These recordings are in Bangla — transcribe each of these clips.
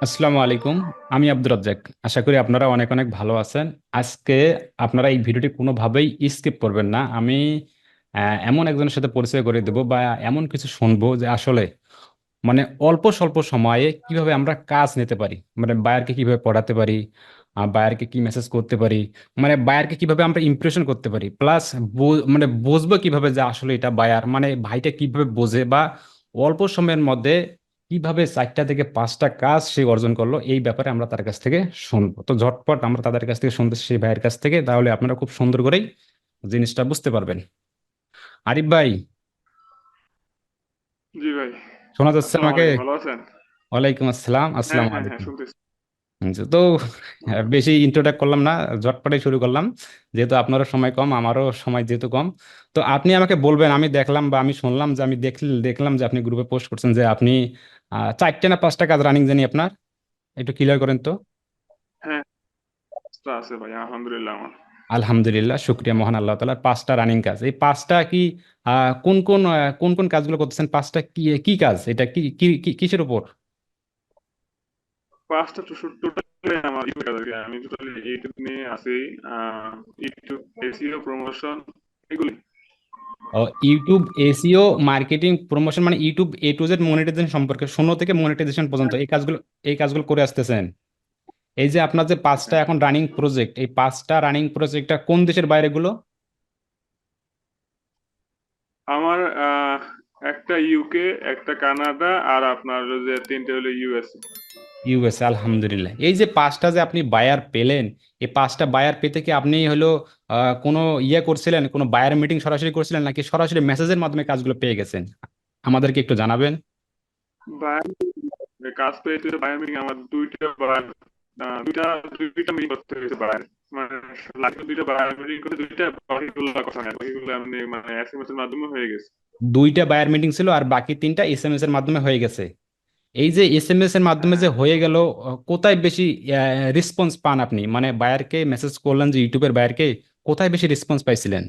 আসসালামু আলাইকুম। আমি আব্দুর রাজ্জাক। আশা করি আপনারা অনেক অনেক ভালো আছেন। আজকে আপনারা এই ভিডিওটি কোনোভাবেই স্কিপ করবেন না। আমি এমন একজনের সাথে পরিচয় করে দেব বা এমন কিছু শুনবো যে আসলে মানে অল্প স্বল্প সময়ে কিভাবে আমরা কাজ নিতে পারি, মানে বায়ারকে কিভাবে পড়াতে পারি, বায়ারকে কি মেসেজ করতে পারি, মানে বায়ারকে কিভাবে আমরা ইমপ্রেশন করতে পারি, প্লাস মানে বুঝবো কিভাবে যে আসলে এটা বায়ার, মানে ভাইটা কিভাবে বোঝে বা অল্প সময়ের মধ্যে কিভাবে 4টা থেকে 5টা কাজ সে অর্জন করলো, এই ব্যাপারে আমরা তার কাছ থেকে শুনবো। তো ঝটপট আমরা তাদের কাছ থেকে শুনতে সেই ভাইয়ের কাছ থেকে, তাহলে আপনারা খুব সুন্দর করেই জিনিসটা বুঝতে পারবেন। আরিফ ভাই, জি ভাই। শোনা যাচ্ছে আসসালামু আমাকে? আলাইকুম, ভালো আছেন? ওয়ালাইকুম আসসালাম। হ্যাঁ আসসালামু হ্যাঁ হ্যাঁ, আলাইকুম। শুনতেছি। তো বেশি ইন্ট্রোডাক্ট করলাম না, ঝটপটে শুরু করলাম, যেহেতু আপনারও সময় কম, আমারও সময় যেহেতু কম। তো আপনি আমাকে বলবেন, আমি দেখলাম বা আমি শুনলাম যে আমি দেখলাম যে আপনি গ্রুপে পোস্ট করছেন যে আপনি 4টা না 5টা কাজ রানিং জানি আপনার, একটু ক্লিয়ার করেন তো। হ্যাঁ, তা আছে ভাই, আলহামদুলিল্লাহ আমার। আলহামদুলিল্লাহ, শুক্রিয়া মহান আল্লাহ তাআলার। 5টা রানিং কাজ, এই 5টা কি কোন কোন কাজগুলো করতেছেন? 5টা কি কি কাজ, এটা কি কিসের উপর? পাঁচটা টোটালি আমার ইউটিউব কাজ আর কি। আমি টোটালি ইউটিউব নিয়ে আছি। ইউটিউব এসইও প্রমোশন এগুলি। ইউটিউব এসইও, মার্কেটিং, প্রমোশন, মানে YouTube A to Z monetisation সম্পর্কে, শূন্য থেকে মনিটাইজেশন পর্যন্ত এই কাজগুলো করে আসতেছেন। এই যে আপনার যে 5টা হ্যাঁ, এখন রানিং প্রজেক্ট, এই 5টা রানিং প্রজেক্টটা কোন দেশের বাইরে গুলো? আমার একটা ইউকে, একটা কানাডা, আর আপনার যে তিনটে হলো ইউএসএ। ইউএসএ। আলহামদুলিল্লাহ। এই যে 5টা যে আপনি বায়ার পেলেন, এই 5টা বায়ার পেতে কি আপনি হলো কোনো করছিলেন, কোনো বায়ার মিটিং সরাসরি করছিলেন, নাকি সরাসরি মেসেজের মাধ্যমে কাজগুলো পেয়ে গেছেন? আমাদেরকে একটু জানাবেন। বাইরে কাজ পেয়েছে, বাইরে মিটিং আমার দুইটা বাইরে, দুইটা দুইটা মিটিং করতে হয়েছে বাইরে। মানে লাগে দুইটা বাইরে মিটিং করে, দুইটা বাকিগুলো কথা নেই, বাকিগুলো এমনি মানে এসএমএস এর মাধ্যমে হয়ে গেছে। 2টা বায়ার মিটিং ছিল আর বাকি 3টা এসএমএস এর মাধ্যমে হয়ে গেছে। এই যে এসএমএস এর মাধ্যমে হ্যাঁ, যে হয়ে গেল, কোথায় বেশি রেসপন্স পান আপনি? মানে বায়ারকে মেসেজ করলেন যে ইউটিউবের বায়ারকে, কোথায় বেশি রেসপন্স পাইছিলেন,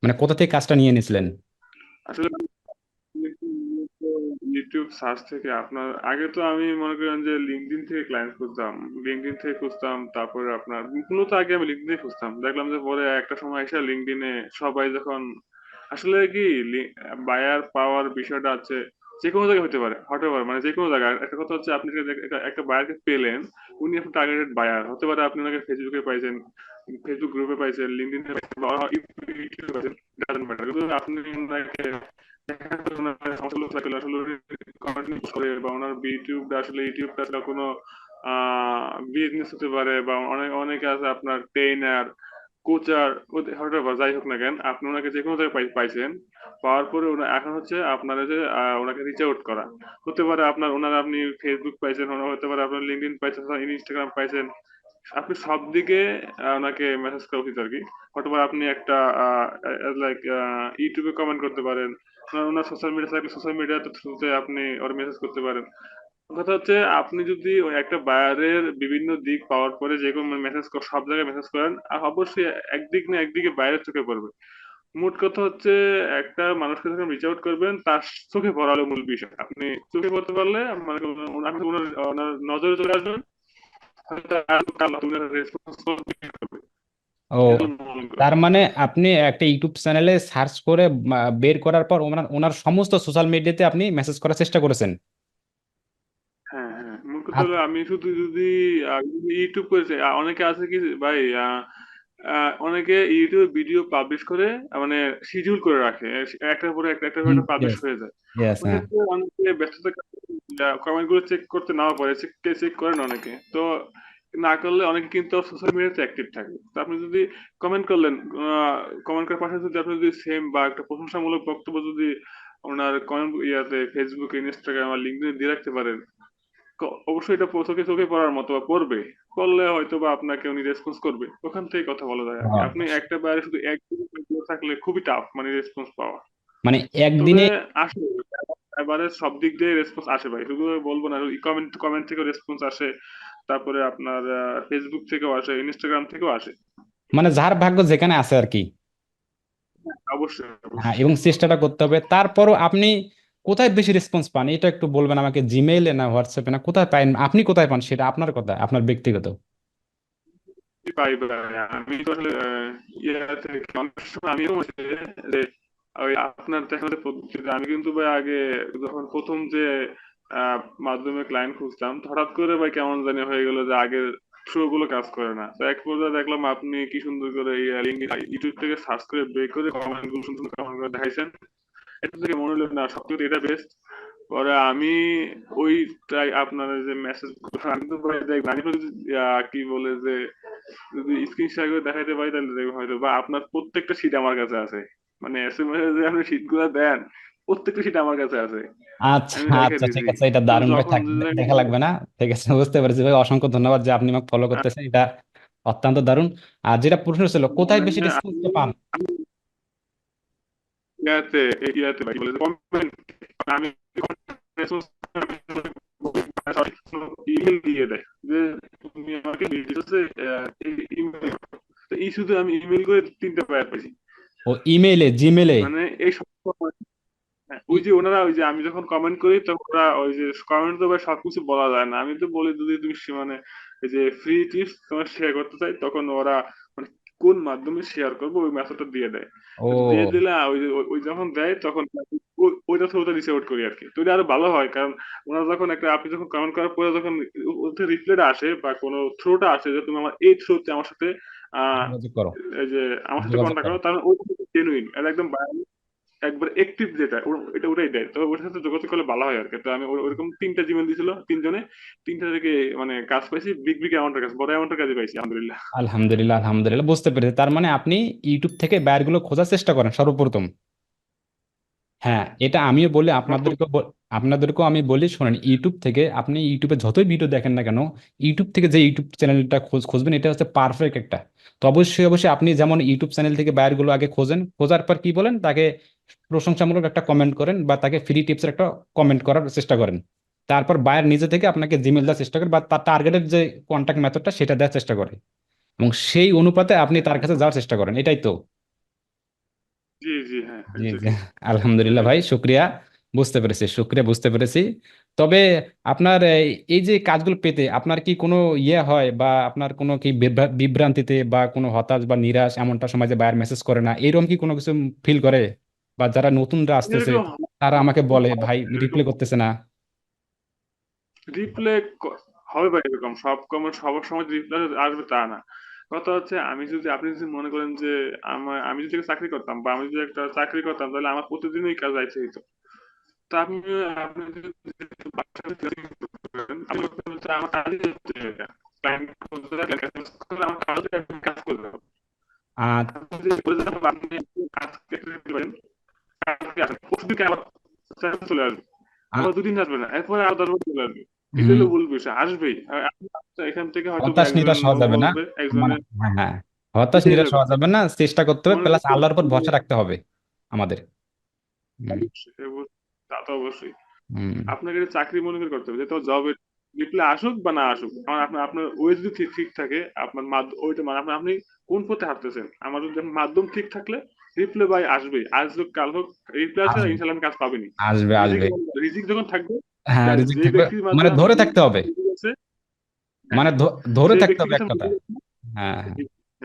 মানে কোথা থেকে কাজটা নিয়ে নিয়েছিলেন? আসলে ইউটিউব সার্চ থেকে আপনার আগে তো আমি মনে করেন যে লিঙ্কডইন থেকে ক্লায়েন্ট খুঁজতাম। লিঙ্কডইন থেকে খুঁজতাম, তারপরে আপনার মূলত আগে আমি লিঙ্কডইন থেকে খুঁজতাম। দেখলাম যে পরে একটা সময় এসে লিঙ্কডইনে সবাই যখন আসলে কি বায়ার পাওয়ার বিষয়টা আছে, যে কোনো জায়গায় হতে পারে, হতে পারে মানে যে কোনো জায়গায়। একটা কথা হচ্ছে, আপনি যে একটা বায়ারকে পেলেন, উনি আপনার টার্গেটেড বায়ার হতে পারে। আপনি ওনাকে ফেসবুকে পাইছেন, ফেসবুক গ্রুপে পাইছেন, লিঙ্কডইনে পাইছেন, বা ইউটিউবে পাইছেন, ডাজন্ট ম্যাটার। কিন্তু আপনি ওনাকে সমস্যাগুলো থাকলে আসলে কন্টেন্ট করে, বা ওনার ইউটিউবটা আসলে কোনো বিজনেস হতে পারে, বা অনেকে আছে আপনার ট্রেনার, কোচার, হোয়াটএভার যাই হোক না কেন, আপনি ওনাকে যে কোনো জায়গায় পাইছেন। পাওয়ার পরে এখন হচ্ছে আপনারা যে ওনাকে রিচ আউট করা। হতে পারে আপনার আপনি ফেসবুক পাইছেন, হতে পারে আপনার লিঙ্কডইন পাইছেন, ইনস্টাগ্রাম পাইছেন। আপনি সব দিকে ওনাকে মেসেজ করা উচিত আর কি। অথবা আপনি একটা লাইক ইউটিউবে কমেন্ট করতে পারেন। ওনার সোশ্যাল মিডিয়া থাকলে সোশ্যাল মিডিয়া থ্রুতে আপনি ওর মেসেজ করতে পারেন। কথা হচ্ছে, আপনি যদি ওই একটা বায়ারের বিভিন্ন দিক পাওয়ার পরে যে কোনো মেসেজ, সব জায়গায় মেসেজ করেন, আর অবশ্যই একদিক না একদিকে বাইরের চোখে পড়বে। মোট কথা হচ্ছে, একটা মানুষকে যখন রিচ আউট করবেন, তার চোখে পড়া হলো মূল বিষয়। আপনি চোখে পড়তে পারলে মানে আপনি ওনার ওনার নজরে চলে আসবেন, হয়তো আর কাল আপনি রেসপন্স করবে। ও, এটা হলো মূল তার কথা। মানে আপনি একটা ইউটিউব চ্যানেলে সার্চ করে বের করার পর ওনার ওনার সমস্ত সোশ্যাল মিডিয়াতে আপনি মেসেজ করার চেষ্টা করেছেন। হ্যাঁ হ্যাঁ, মূল কথা আর হলো, আমি শুধু যদি ইউটিউব করেছে, অনেকে আছে কি ভাই, অনেকে ইউটিউবে ভিডিও পাবলিশ করে, মানে শিডিউল করে রাখে, একটার পরে একটা একটার পর একটা পাবলিশ ইয়েস, হয়ে যায়। ইয়েস, ওই হ্যাঁ। ক্ষেত্রে অনেকে ব্যস্ততা কমেন্ট গুলো চেক করতে নাও পারে, চেক চেক করেন অনেকে তো। না করলে অনেকে কিন্তু সোশ্যাল মিডিয়াতে অ্যাক্টিভ থাকে। তো আপনি যদি কমেন্ট করলেন, কমেন্ট করার পাশে যদি আপনি যদি সেম বা একটা প্রশংসামূলক বক্তব্য যদি ওনার কমেন্ট ফেসবুকে, ইনস্টাগ্রাম আর লিঙ্কডইনে দিয়ে রাখতে পারেন, অবশ্যই এটা চোখে চোখে পড়ার মতো, বা পড়বে। পড়লে হয়তো বা আপনাকে উনি রেসপন্স করবে। ওখান থেকে কথা বলা যায় আর কি। হ্যাঁ, আপনি একটা বাইরে শুধু একদিন থাকলে খুবই টাফ মানে রেসপন্স পাওয়া। মানে তবে একদিনে। আসে, এবারে সব দিক দিয়ে রেসপন্স আসে ভাই, শুধু বলবো না। কমেন্ট কমেন্ট থেকেও রেসপন্স আসে, তারপরে আপনার ফেসবুক থেকেও আসে, ইনস্টাগ্রাম থেকেও আসে। মানে যার ভাগ্য যেখানে আছে আর কি। অবশ্যই হ্যাঁ, অবশ্যই। এবং চেষ্টাটা করতে হবে। তারপরও আপনি কোথায় বেশি রেসপন্স পান এটা একটু বলবেন আমাকে, জিমেইলে না হোয়াটসঅ্যাপে না কোথায় পান, আপনি কোথায় পান সেটা আপনার কথা, আপনার ব্যক্তিগত। পাই ভাই। আমি তো আসলে ইয়াতে অনেক সময় আমিও হচ্ছে যে ওই আপনার দেখা যাচ্ছে পদ্ধতিতে আমি কিন্তু ভাই আগে যখন প্রথম যে আহ, মাধ্যমে ক্লায়েন্ট খুঁজতাম, হঠাৎ করে ভাই কেমন জানি হয়ে গেল যে আগের থ্রো গুলো কাজ করে না। তো এক পর্যায়ে দেখলাম আপনি কি সুন্দর করে ইউটিউব থেকে সার্চ করে বের করে কমেন্ট গুলো সুন্দর সুন্দর কমেন্ট করে দেখাইছেন। এটা থেকে মনে হলো না সত্যি এটা বেস্ট। পরে আমি ওইটাই আপনার যে মেসেজ আমি তো ভাই দেখ আমি তো কি বলে যে যদি স্ক্রিন শেয়ার করে দেখাইতে পারি তাহলে দেখবেন হয়তো, বা আপনার প্রত্যেকটা শীট আমার কাছে আছে, মানে এসএমএস যে আপনি শীট গুলা দেন প্রত্যেকটা শীট আমার কাছে আছে, আচ্ছা আমি রেখে আচ্ছা, ঠিক দিয়েছি। আছে, এটা তো দারুণ ভাই, যখন থাক যদি দেখা লাগবে না। ঠিক আছে, বুঝতে পেরেছি ভাই, অসংখ্য ধন্যবাদ যে আপনি আমাকে ফলো করতেছেন, এটা অত্যন্ত দারুণ। আর যেটা প্রশ্ন ছিল কোথায় বেশি রেসপন্স আমি পান। ইয়াতে ইয়াতে ভাই বলে কমেন্ট, আমি ইমেল দিয়ে দেয় যে তুমি আমাকে দিতেছে ইমেল, তো ইস্যুতে আমি ইমেল করে 3টা পাওয়া পাইছি। ও ইমেইলে, জিমেইলে। মানে এই সব হ্যাঁ, ওই যে ওনারা ওই যে আমি যখন কমেন্ট করি তখন ওরা ওই যে কমেন্ট তো ভাই সবকিছু বলা যায় না, আমি তো বলি যদি তুমি মানে এই যে ফ্রি টিপস তোমার শেয়ার করতে চাই তখন ওরা মানে কোন মাধ্যমে শেয়ার করবো ওই মেথডটা দিয়ে দেয়। তো দিয়ে ও দিলে ওই যে ওই যখন দেয় তখন ওইটা থ্রুতে রিচ আউট করি আর কি। তো এটা আরো ভালো হয় কারণ ওনারা যখন একটা আপনি যখন কমেন্ট করার পরে যখন ওদের রিপ্লাইটা আসে বা কোনো থ্রোটা আসে যে তুমি আমার এই থ্রোতে আমার সাথে আহ যোগাযোগ করো, এই যে আমার সাথে যোগাযোগ কন্ট্যাক্ট করো। করো, তার মানে ওই জেনুইন এটা একদম একবার অ্যাক্টিভ যেটা এটা ওটাই দেয়, তবে ওটার সাথে যোগাযোগ করলে ভালো হয় আর কি। তো আমি ওরকম 3টা জিমেল দিছিল, 3 জনে 3টা থেকে মানে কাজ পাইছি, বিগ বিগ অ্যামাউন্টের কাজ, বড় অ্যামাউন্টের কাজে পাইছি আলহামদুলিল্লাহ। আলহামদুলিল্লাহ আলহামদুলিল্লাহ, বুঝতে পেরেছি, তার মানে আপনি ইউটিউব থেকে বায়ারগুলো খোঁজার চেষ্টা করেন সর্বপ্রথম। হ্যাঁ, এটা আমিও বলি প্রথম আপনাদেরকেও আমি বলি, শোনেন, ইউটিউব থেকে আপনি ইউটিউবে যতই ভিডিও দেখেন না কেন, ইউটিউব থেকে যে ইউটিউব চ্যানেলটা খুঁজবেন এটা হচ্ছে পারফেক্ট একটা। তো অবশ্যই অবশ্যই আপনি যেমন ইউটিউব চ্যানেল থেকে বায়ারগুলো আগে খোঁজেন, খোঁজার পর কি বলেন তাকে প্রশংসামূলক একটা কমেন্ট করেন বা তাকে ফ্রি টিপসের একটা কমেন্ট করার চেষ্টা করেন। তারপর বায়ার নিজে থেকে আপনাকে জিমেল দেওয়ার চেষ্টা করে বা তার টার্গেটের যে কন্ট্যাক্ট মেথডটা সেটা দেওয়ার চেষ্টা করে, এবং সেই অনুপাতে আপনি তার কাছে যাওয়ার চেষ্টা করেন, এটাই তো। জি জি হ্যাঁ জি জি, এক্স্যাক্টলি আলহামদুলিল্লাহ এটাই। ভাই, শুক্রিয়া। বুঝতে পেরেছি, শুক্রিয়া, বুঝতে পেরেছি। তবে আপনার এই যে কাজগুলো পেতে আপনার কি কোনো ইয়ে হয়, বা আপনার কোনো কি বিভ্রান্তিতে বা কোনো হতাশ বা নিরাশ এমনটা সময় যে বায়ার মেসেজ করে না, এরকম কি কোনো কিছু ফিল করে, বা যারা নতুনরা আসতেছে এরকম তারা আমাকে বলে ভাই রিপ্লাই করতেছে না। রিপ্লে হবে ভাই, এরকম সব কমেন্ট সবার সময় রিপ্লাই আসবে তা না। কথা হচ্ছে আমি যদি আপনি যদি মনে করেন যে আমি যদি একটা চাকরি করতাম বা আমি যদি একটা চাকরি করতাম তাহলে আমার প্রতিদিনই কাজ যাইতে হইতো। তা আপনি যদি বাসায় করেন, আমি করতে হচ্ছে আমার কাজই হচ্ছে এটা। ক্লায়েন্ট আমার কাজে আমি কাজ করতে হবে। আর আপনি যদি বলে দেন আপনি আজকে দিতে পারেন, কালকে আসেন, পরশুদিন আবার চলে আসবে, আ- আবার 2 দিন আসবে না, এরপরে আবার 10 বার চলে আসবে। এটা হুম, হলো মূল বিষয়, আসবেই। আর আপনি এখান থেকে হয়তো বা হতাশ একজনের নিরাশ হওয়া নো যাবে না, বলবে, মানে একজনের হ্যাঁ হ্যাঁ, হতাশ এটাই হলো নিরাশ হওয়া কথা। যাবে না, চেষ্টা করতে হবে, মনে প্লাস করতে আল্লাহর উপর হবে ভরসা রাখতে হবে আমাদের। হুম তা তো অবশ্যই হুম। আপনাকে এটা চাকরি মনে করে করতে হবে, যে তোমার জবের রিপ্লাই আসুক বা না আসুক, আমার আপনার আপনার ওয়ে যদি ঠিক ঠিক থাকে, আপনার ওইটা মানে আপনি কোন পথে হাঁটতেছেন, আমার যদি আপনার মাধ্যম ঠিক থাকলে রিপ্লাই বাই আসবেই, আজ হোক কাল হোক রিপ্লাই আসে, আসবে ইনশাল্লাহ আমি কাজ পাবেনি। আসবে রিজিক আসবে। রিজিক যখন থাকবে, হ্যাঁ, জানেন রিজিক যে থাকবে, ব্যক্তির মানে মাধ্যমে আপনার ধরে থাকতে হবে, রিজিক আছে, হ্যাঁ মানে ধরে সেই থাকতে ব্যক্তির হবে কাছে এক কথা। রিজিক আছে। হ্যাঁ হ্যাঁ।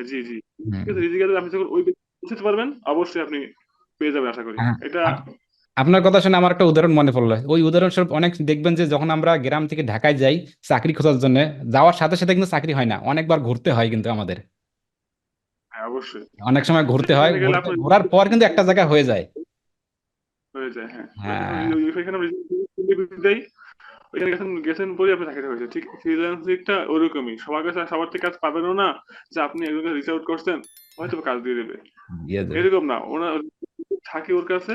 জি জি হুম। ঠিক আছে, রিজিক আছে, আপনি যখন ওই ব্যক্তি পৌঁছাতে পারবেন অবশ্যই আপনি পেয়ে যাবেন আশা করি হ্যাঁ, এটা। আপ- আপনার কথা শুনে আমার একটা উদাহরণ মনে পড়লো, ওই উদাহরণস্বরূপ অনেক দেখবেন যে যখন আমরা গ্রাম থেকে ঢাকায় যাই চাকরি খোঁজার জন্য, যাওয়ার সাথে সাথে কিন্তু চাকরি হয় না, অনেকবার ঘুরতে হয় কিন্তু আমাদের, হ্যাঁ অবশ্যই অনেক সময় ঘুরতে হয়, সেখানে গেলে আপনার ঘোরার পর কিন্তু একটা জায়গা হয়ে যায়। হয়ে যায়। হ্যাঁ যখন হ্যাঁ ওইখানে দেয়, ওইখানে গেছেন গেছেন পরে আপনার চাকরিটা হয়েছে। ঠিক ফ্রিল্যান্সিংটা ওরকমই, সবার কাছে সবার থেকে কাজ পাবেনও না, যে আপনি একজনকে রিচ আউট করছেন হয়তো বা কাজ দিয়ে দেবে, দিয়ে দেবে। এরকম না। ওনার থাকে ওর কাছে,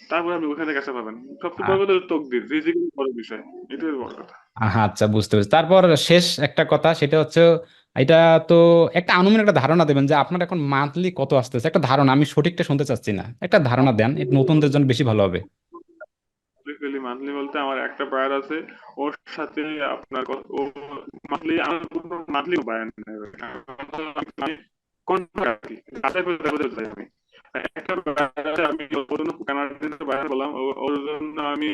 তারপরে আপনি ওখানে কাজটা পাবেন। সবচেয়ে বড় কথা হলো তকদির, রিজিক বড় বিষয়, এটাই বড় কথা। আচ্ছা, বুঝতে পেরেছি। তারপর শেষ একটা কথা, সেটা হচ্ছে এটা তো একটা আনুমানিক একটা ধারণা দেবেন যে আপনার এখন মান্থলি কত আসতেছে, একটা ধারণা, আমি সঠিকটা শুনতে চাচ্ছি না, একটা ধারণা দেন, এটা নতুনদের জন্য বেশি ভালো হবে। বেসিক্যালি মান্থলি বলতে আমার একটা বায়ার আছে, ওর সাথে আপনার ও মান্থলি আমার মান্থলি বায়ার নেই, কন্ট্রাক্ট আর কি, যাচাই করে দেখতে চাই আমি। একটা বাইরে আমি ওর জন্য কানাডা বাইরে বললাম, ওর জন্য আমি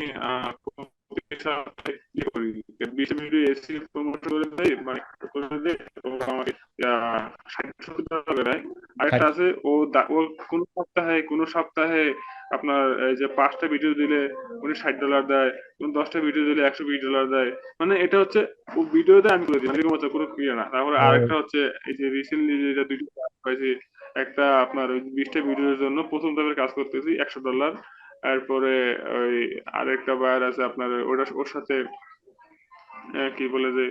প্রতি সপ্তাহে ইয়ে করি, 20 মিনিট এসি প্রমোশন করে দেয়, মানে করে দেয়, ও আমাকে 60-70 টাকা দেয়। আরেকটা আছে, ও কোনো সপ্তাহে আপনার এই যে 5টা ভিডিও দিলে উনি $60 দেয়, কোন 10টা ভিডিও দিলে $120 দেয়। মানে এটা হচ্ছে ও ভিডিও দেয়, আমি করে দিই, মানে এরকম হচ্ছে, কোনো ইয়ে না। তারপরে ও আরেকটা হচ্ছে এই যে রিসেন্টলি যেটা দুইটা পাইছি, একটা আপনার ওই 20টা ভিডিওর জন্য প্রথম ধাপের কাজ করতেছি $100। তারপরে ওই আরেকটা বায়ার আছে আপনার, ওর সাথে কি বলে যে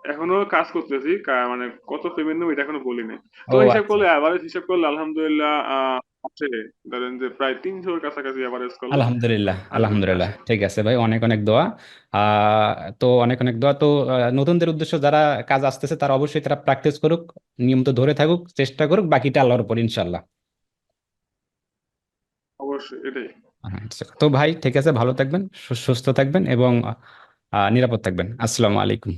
এখনো কাজ করতেছি, মানে কত পেমেন্ট নেবো এটা এখনো বলি নাই। তো ও হিসাব আচ্ছা। করলে, এভারেজ হিসাব করলে আলহামদুলিল্লাহ আসে, ধরেন যে প্রায় 300-এর কাছাকাছি এভারেজ করলে আলহামদুলিল্লাহ, আলহামদুলিল্লাহ আলহামদুলিল্লাহ, আসে। ঠিক আছে ভাই, অনেক অনেক দোয়া। তো অনেক অনেক দোয়া। তো নতুনদের উদ্দেশ্য, যারা কাজ আসতেছে তারা অবশ্যই তারা প্র্যাকটিস করুক, নিয়মিত ধরে থাকুক, চেষ্টা করুক, বাকিটা আল্লাহর উপর ইনশাল্লাহ। অবশ্যই এটাই। আচ্ছা, তো ভাই ঠিক আছে, ভালো থাকবেন, সুস্থ থাকবেন এবং নিরাপদ থাকবেন। আসসালামু আলাইকুম।